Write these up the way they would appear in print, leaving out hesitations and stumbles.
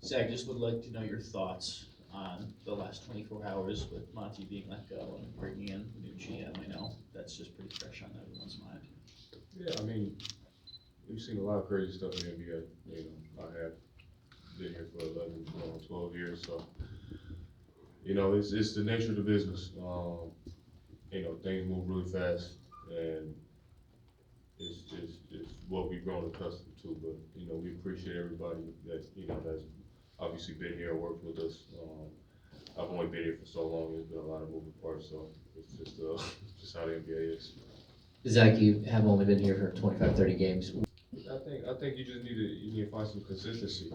Zach, just would like to know your thoughts on the last 24 hours with Monty being let go and bringing in the new GM. I know that's just pretty fresh on everyone's mind. Yeah, I mean, we've seen a lot of crazy stuff in the NBA. You know, I have been here for 11, 12 years, so you know, it's the nature of the business. You know, things move really fast, and it's what we've grown accustomed to. But you know, we appreciate everybody that that's obviously been here and worked with us. I've only been here for so long. There's been a lot of moving parts, so it's just just how the NBA is. Zach, you have only been here for 25, 30 games. I think you need to find some consistency.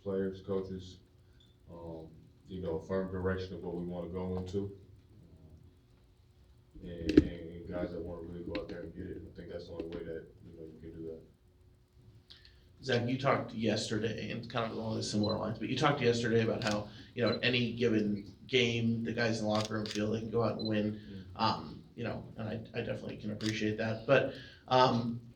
Players, coaches, um, a firm direction of what we want to go into, and guys that want to really go out there and get it. I think that's the only way that you can do that. Zach, you talked yesterday, and kind of along the similar lines, but you talked yesterday about how, any given game, the guys in the locker room feel they can go out and win. And I definitely can appreciate that. But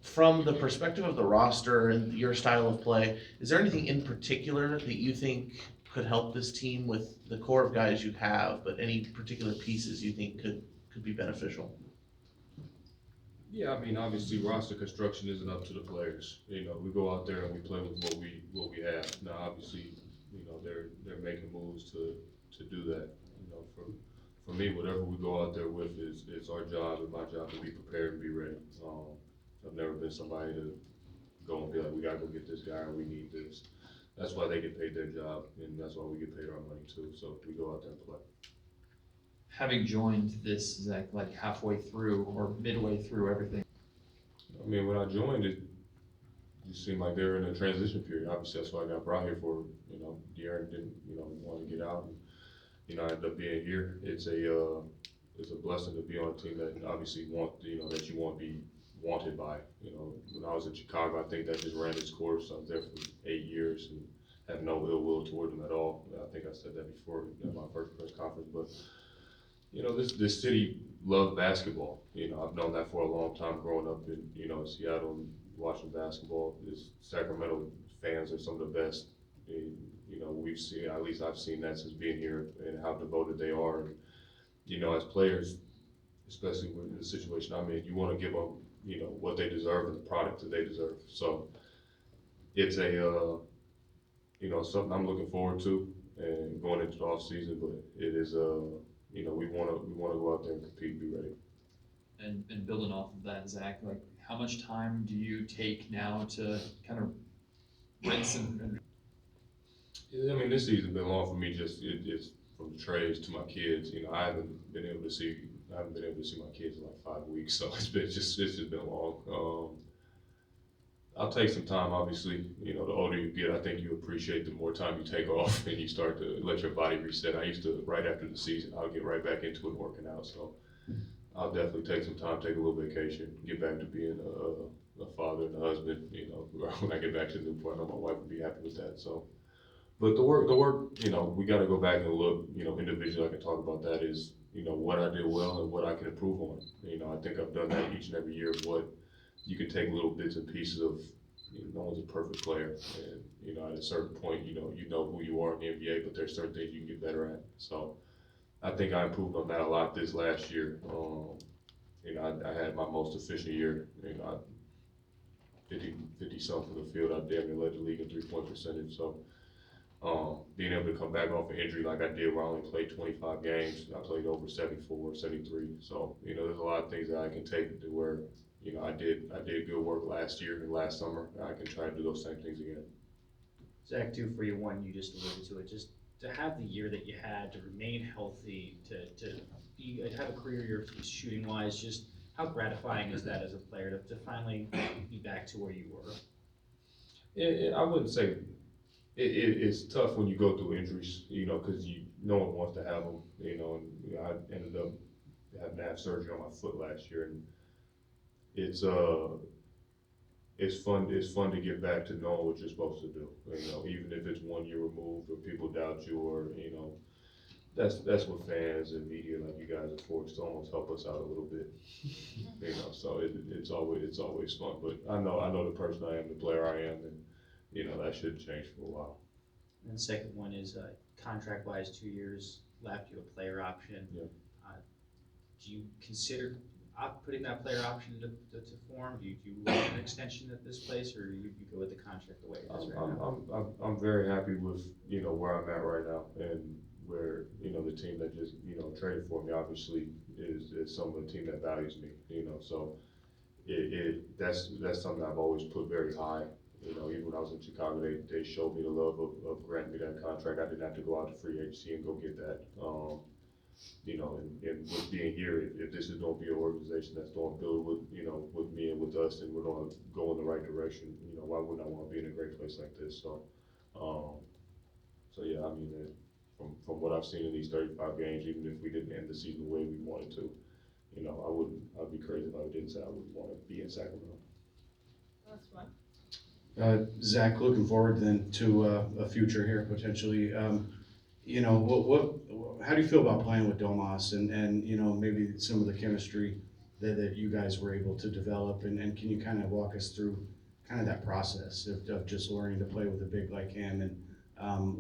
from the perspective of the roster and your style of play, is there anything in particular that you think could help this team with the core of guys you have, but any particular pieces you think could be beneficial? Yeah, I mean, obviously roster construction isn't up to the players. We go out there and we play with what we have. Now, obviously, they're making moves to do that. For me, whatever we go out there with is our job and my job to be prepared and be ready. I've never been somebody to go and be like, we gotta go get this guy or we need this. That's why they get paid their job, and that's why we get paid our money too. So we go out there and play. Having joined this, Zach, like halfway through or midway through everything. I mean, when I joined it, seemed like they were in a transition period. Obviously, that's why I got brought here for. De'Aaron didn't, want to get out, and I ended up being here. It's a blessing to be on a team that obviously that you want to be wanted by. When I was in Chicago, I think that just ran its course. I was there for 8 years and had no ill will toward them at all. I think I said that before in my first press conference, but. This city loved basketball. I've known that for a long time growing up in Seattle and watching basketball. Sacramento fans are some of the best. We've seen, at least I've seen that since being here, and how devoted they are. And, as players, especially in the situation I'm in, you want to give them, what they deserve and the product that they deserve. So it's something I'm looking forward to and going into the off season, but it is we want to go out there and compete and be ready. And building off of that, Zach, like how much time do you take now to kind of rinse and I mean, this season's been long for me. It's from the trades to my kids. I haven't been able to see my kids in like 5 weeks, so it's just been long. I'll take some time, obviously. The older you get, I think you appreciate the more time you take off and you start to let your body reset. I used to, right after the season, I'll get right back into it working out. So I'll definitely take some time, take a little vacation, get back to being a father and a husband. When I get back to Newport, I know my wife would be happy with that. So, but the work, we got to go back and look, individually. I can talk about that is, what I did well and what I can improve on. I think I've done that each and every year. What you can take little bits and pieces of. No one's a perfect player, and at a certain point, you know who you are in the NBA, but there's certain things you can get better at. So, I think I improved on that a lot this last year. I had my most efficient year. 50 something from the field. I damn near led the league in 3-point percentage. So, being able to come back off an injury like I did, where I only played 25 games, I played over 74, 73. So, there's a lot of things that I can take to where. I did good work last year and last summer. I can try to do those same things again. Zach, too, for you, one, you just alluded to it, just to have the year that you had, to remain healthy, to have a career year shooting wise, just how gratifying is that as a player to finally be back to where you were? I wouldn't say it's tough when you go through injuries, because no one wants to have them, and I ended up having to have surgery on my foot last year, and it's fun to get back to knowing what you're supposed to do. Even if it's 1 year removed or people doubt you or that's what fans and media like you guys are for, to almost help us out a little bit. So it's always fun. But I know the person I am, the player I am, and that shouldn't change for a while. And the second one is, contract-wise, 2 years left, you have a player option. Yeah. Do you consider putting that player option to form? Do you want an extension at this place, or you go with the contract the way it is right now? I'm very happy with, where I'm at right now, and where, the team that just, traded for me obviously is some of the team that values me, so that's something I've always put very high. Even when I was in Chicago, they showed me the love of granting me that contract. I didn't have to go out to free agency and go get that. And with being here, if this is gonna be an organization that's gonna build with, with me and with us, and we're gonna go in the right direction, why wouldn't I wanna be in a great place like this? So yeah, I mean, from what I've seen in these 35 games, even if we didn't end the season the way we wanted to, I'd be crazy if I didn't say I would wanna be in Sacramento. That's fun. Zach, looking forward then to a future here potentially. How do you feel about playing with Domas and maybe some of the chemistry that you guys were able to develop, and can you kind of walk us through kind of that process of just learning to play with a big like him, and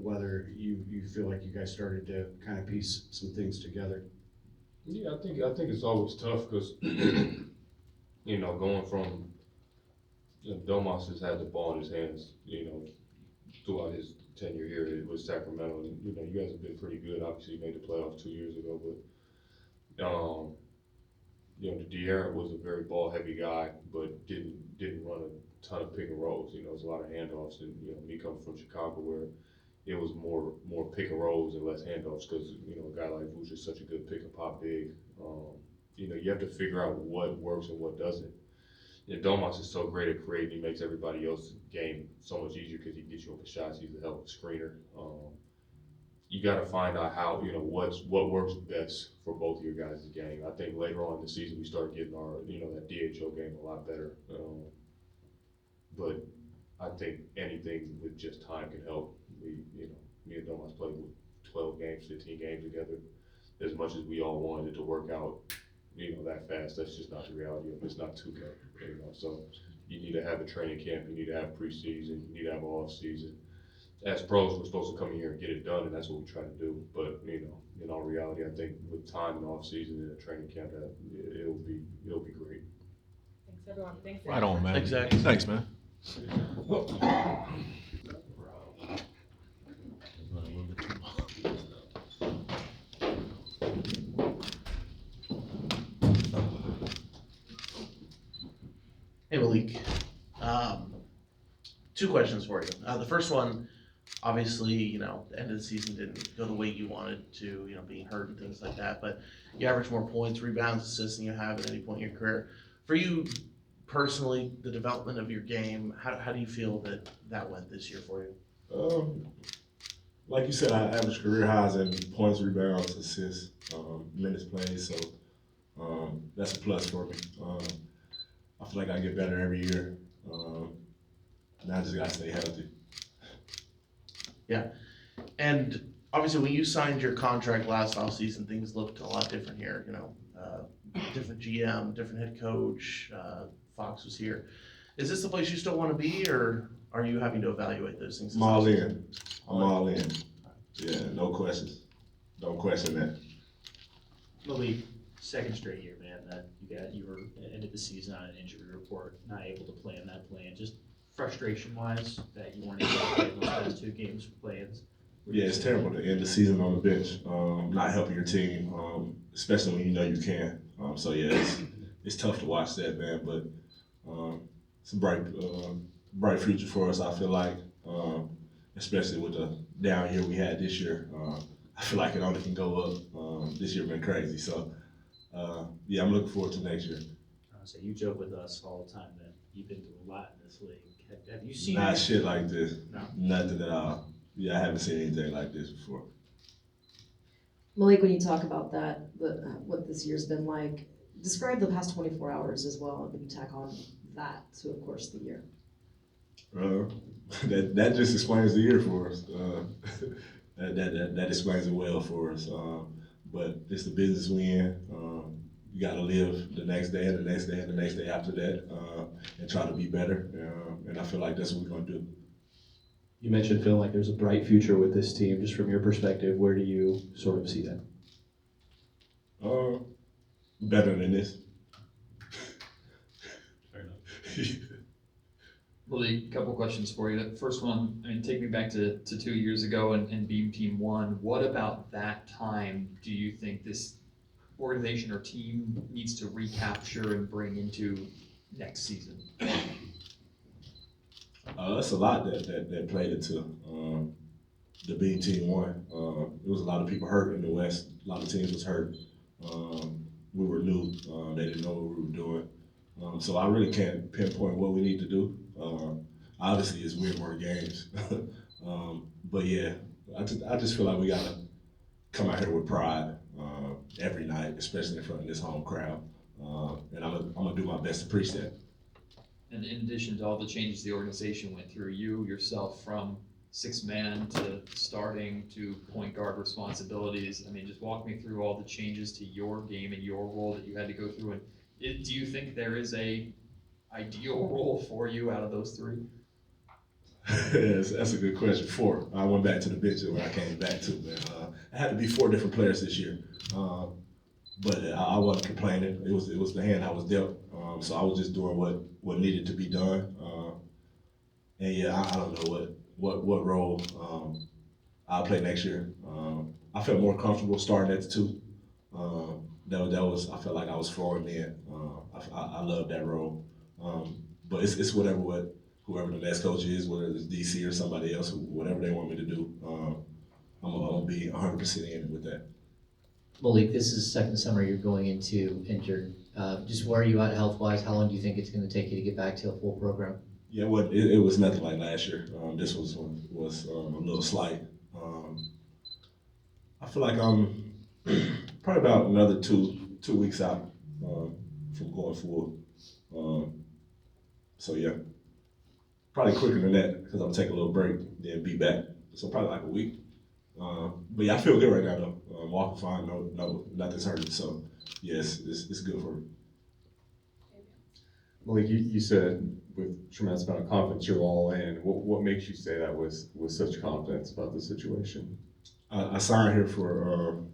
whether you feel like you guys started to kind of piece some things together? Yeah, I think it's always tough because going from Domas has had the ball in his hands, throughout his tenure here with Sacramento, and you guys have been pretty good. Obviously, you made the playoffs 2 years ago, but De'Aaron was a very ball-heavy guy, but didn't run a ton of pick and rolls. It was a lot of handoffs, and me coming from Chicago, where it was more pick and rolls and less handoffs, because a guy like Vuce is such a good pick and pop big. You have to figure out what works and what doesn't. Domas is so great at creating. He makes everybody else's game so much easier because he gets you open shots. He's a hell of a screener. You got to find out how, what works best for both of your guys' game. I think later on in the season we started getting our, that DHO game a lot better. But I think anything with just time can help. Me and Domas played with 12 games, 15 games together. As much as we all wanted it to work out, that fast, that's just not the reality of it. It's not 2K, so you need to have a training camp, you need to have preseason, you need to have an off season. As pros, we're supposed to come in here and get it done, and that's what we try to do. But, in all reality, I think with time and off season and a training camp, it'll be great. Thanks, everyone. Thanks. Right on, man. Exactly. Thanks, man. Hey Malik, 2 questions for you. The first one, obviously, the end of the season didn't go the way you wanted to, being hurt and things like that, but you average more points, rebounds, assists than you have at any point in your career. For you personally, the development of your game, how do you feel that went this year for you? Like you said, I average career highs in points, rebounds, assists, minutes played, so that's a plus for me. I feel like I get better every year. Now I just gotta stay healthy. Yeah, and obviously when you signed your contract last offseason, things looked a lot different here, different GM, different head coach, Fox was here. Is this the place you still want to be, or are you having to evaluate those things? I'm all in. I'm all in. Yeah, no questions. Don't question that. Malik, second straight year, man, that you were ended the season on an injury report, not able to play in that plan. Just frustration-wise, that you weren't able to play those last 2 games for play-ins. Yeah, it's terrible to end the season on the bench, not helping your team, especially when you know you can. So yeah, it's tough to watch that, man. But it's a bright future for us. I feel like, especially with the down year we had this year. I feel like it only can go up. This year been crazy, so yeah, I'm looking forward to next year. So you joke with us all the time that you've been through a lot in this league. Have you seen Not shit like this. No. Nothing at all. Yeah, I haven't seen anything like this before. Malik, when you talk about that, what this year's been like, describe the past 24 hours as well, when you tack on that to, of course, the year. That just explains the year for us. that explains it well for us. But it's the business we in. You got to live the next day and the next day and the next day after that, and try to be better. And I feel like that's what we're gonna do. You mentioned feeling like there's a bright future with this team. Just from your perspective, where do you sort of see that? Better than this. Fair enough. Malik, a couple questions for you. The first one, I mean, take me back to 2 years ago and Beam Team 1. What about that time do you think this organization or team needs to recapture and bring into next season? That's a lot that played into the Beam Team 1. There was a lot of people hurt in the West. A lot of teams was hurt. We were new. They didn't know what we were doing. So I really can't pinpoint what we need to do. Obviously, it's win more games. But yeah, I just feel like we gotta come out here with pride every night, especially in front of this home crowd. And I'm gonna do my best to preach that. And in addition to all the changes the organization went through, you yourself from 6-man to starting to point guard responsibilities, I mean, just walk me through all the changes to your game and your role that you had to go through. And do you think there is a ideal role for you out of those three? Yes, that's a good question. 4. I went back to the bench where I came back to, man. I had to be 4 different players this year. But I wasn't complaining. It was the hand I was dealt. So I was just doing what needed to be done. And yeah, I don't know what role I'll play next year. I felt more comfortable starting at the 2. That was I felt like I was flowing in. I love that role. But it's whoever the next coach is, whether it's DC or somebody else, whatever they want me to do, I'm gonna be 100% in with that. Malik, this is the second summer you're going into injured. Just where are you at health-wise? How long do you think it's gonna take you to get back to a full program? Yeah, it was nothing like last year. This was a little slight. I feel like I'm probably about another two weeks out from going full. So yeah, probably quicker than that because I'm taking a little break, then be back. So probably like a week. But yeah, I feel good right now though. Walking fine, no, nothing's hurting. So yes, it's good for me. Malik, you said with tremendous amount of confidence you're all in. What makes you say that with such confidence about the situation? I signed here for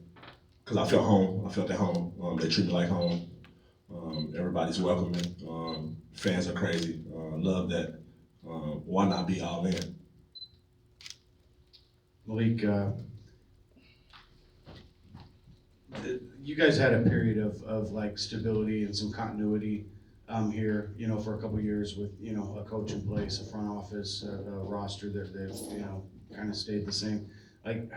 because I felt home. I felt at home. They treat me like home. Everybody's welcoming. Fans are crazy. Love that. Why not be all in? Malik, you guys had a period of like stability and some continuity here, for a couple of years with, a coach in place, a front office, a roster that kind of stayed the same. Like,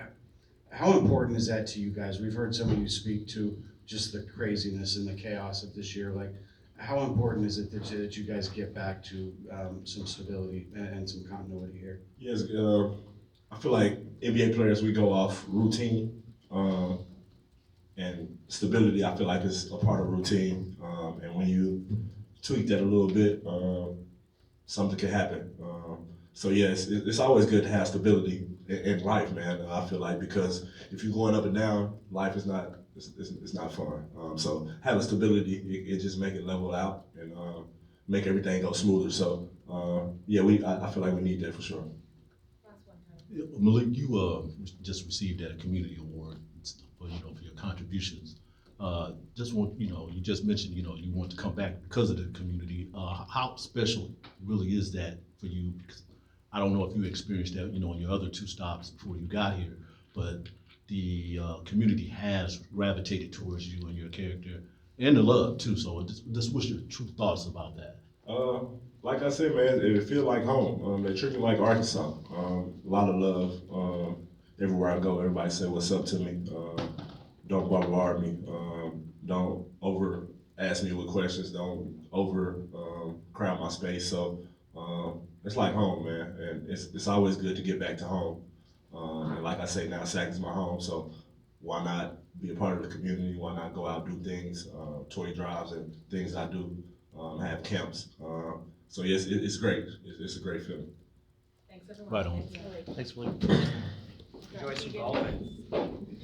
how important is that to you guys? We've heard some of you speak to just the craziness and the chaos of this year. Like, how important is it that you guys get back to some stability and some continuity here? Yes, I feel like NBA players, we go off routine, and stability, I feel like is a part of routine. And when you tweak that a little bit, something can happen. So yes, it's always good to have stability in life, man. I feel like because if you're going up and down, life is not it's not fun. So having stability, it just make it level out and make everything go smoother. So yeah, I feel like we need that for sure. Malik, you just received that community award for for your contributions. Just want you just mentioned you want to come back because of the community. How special really is that for you? I don't know if you experienced that in your other 2 stops before you got here, but the community has gravitated towards you and your character and the love too. So just what's your true thoughts about that? Like I said, man, it feels like home. They treat me like Arkansas. A lot of love. Everywhere I go, everybody say what's up to me. Don't bombard me. Don't over ask me with questions. Don't over crowd my space. So it's like home, man. And it's always good to get back to home. And like I say now, Sac is my home. So why not be a part of the community? Why not go out and do things, toy drives and things I do, have camps. So yes, it's great. It's a great feeling. Thanks everyone. Right on. Thanks, Malik. Thanks, Malik. Enjoy some golfing.